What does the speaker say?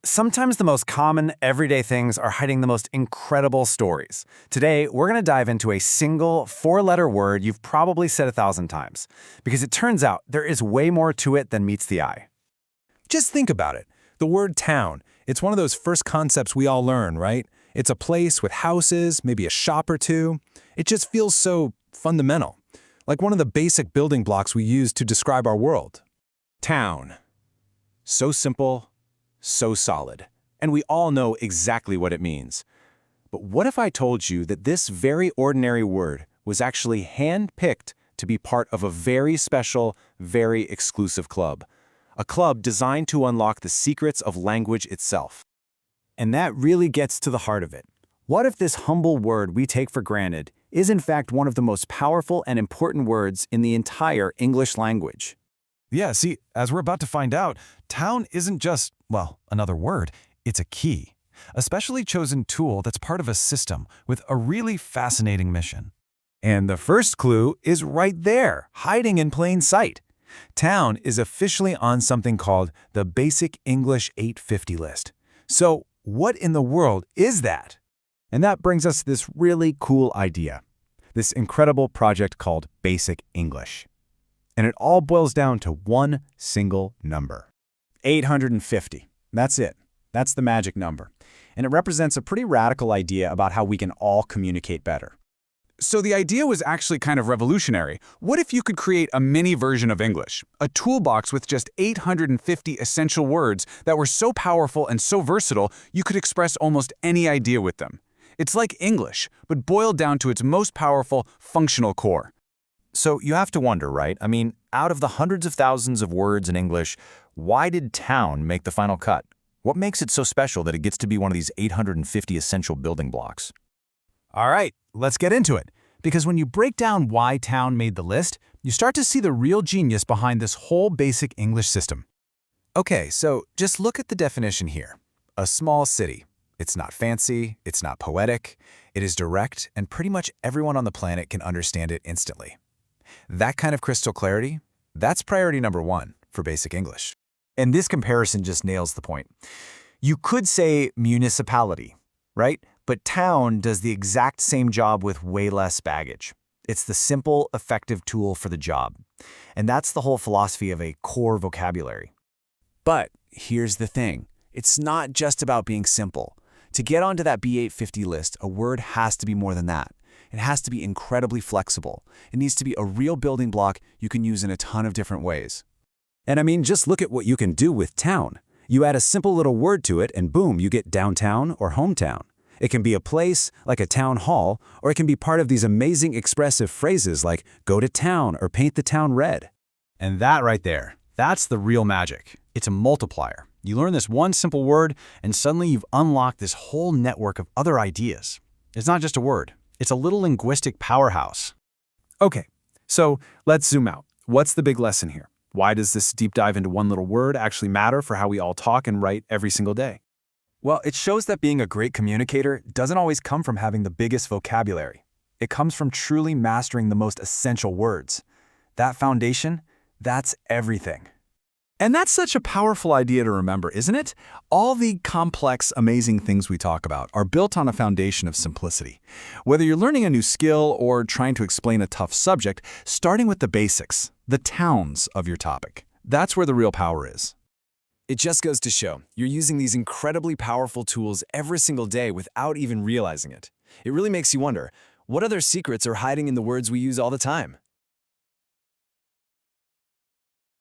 Sometimes the most common, everyday things are hiding the most incredible stories. Today, we're going to dive into a single four-letter word you've probably said 1,000 times, because it turns out there is way more to it than meets the eye. Just think about it. The word town, it's one of those first concepts we all learn, right? It's a place with houses, maybe a shop or two. It just feels so fundamental, like one of the basic building blocks we use to describe our world. Town. So simple, so solid, and we all know exactly what it means. But what if I told you that this very ordinary word was actually hand-picked to be part of a very special, very exclusive club? A club designed to unlock the secrets of language itself. And that really gets to the heart of it. What if this humble word we take for granted is in fact one of the most powerful and important words in the entire English language? Yeah, see, as we're about to find out, town isn't just, another word. It's a key, a specially chosen tool that's part of a system with a really fascinating mission. And the first clue is right there, hiding in plain sight. Town is officially on something called the Basic English 850 list. So what in the world is that? And that brings us to this really cool idea, this incredible project called Basic English. And it all boils down to one single number. 850. That's it. That's the magic number. And it represents a pretty radical idea about how we can all communicate better. So the idea was actually kind of revolutionary. What if you could create a mini version of English? A toolbox with just 850 essential words that were so powerful and so versatile, you could express almost any idea with them. It's like English, but boiled down to its most powerful, functional core. So you have to wonder, right? Out of the hundreds of thousands of words in English, why did town make the final cut? What makes it so special that it gets to be one of these 850 essential building blocks? All right, let's get into it. Because when you break down why town made the list, you start to see the real genius behind this whole basic English system. Okay, so just look at the definition here. A small city. It's not fancy, it's not poetic, it is direct, and pretty much everyone on the planet can understand it instantly. That kind of crystal clarity, that's priority number one for basic English. And this comparison just nails the point. You could say municipality, right? But town does the exact same job with way less baggage. It's the simple, effective tool for the job. And that's the whole philosophy of a core vocabulary. But here's the thing. It's not just about being simple. To get onto that B850 list, a word has to be more than that. It has to be incredibly flexible. It needs to be a real building block you can use in a ton of different ways. And just look at what you can do with town. You add a simple little word to it and boom, you get downtown or hometown. It can be a place, like a town hall, or it can be part of these amazing expressive phrases like go to town or paint the town red. And that right there, that's the real magic. It's a multiplier. You learn this one simple word, and suddenly you've unlocked this whole network of other ideas. It's not just a word. It's a little linguistic powerhouse. Okay, so let's zoom out. What's the big lesson here? Why does this deep dive into one little word actually matter for how we all talk and write every single day? Well, it shows that being a great communicator doesn't always come from having the biggest vocabulary. It comes from truly mastering the most essential words. That foundation, that's everything. And that's such a powerful idea to remember, isn't it? All the complex, amazing things we talk about are built on a foundation of simplicity. Whether you're learning a new skill or trying to explain a tough subject, starting with the basics, the towns of your topic, that's where the real power is. It just goes to show, you're using these incredibly powerful tools every single day without even realizing it. It really makes you wonder, what other secrets are hiding in the words we use all the time?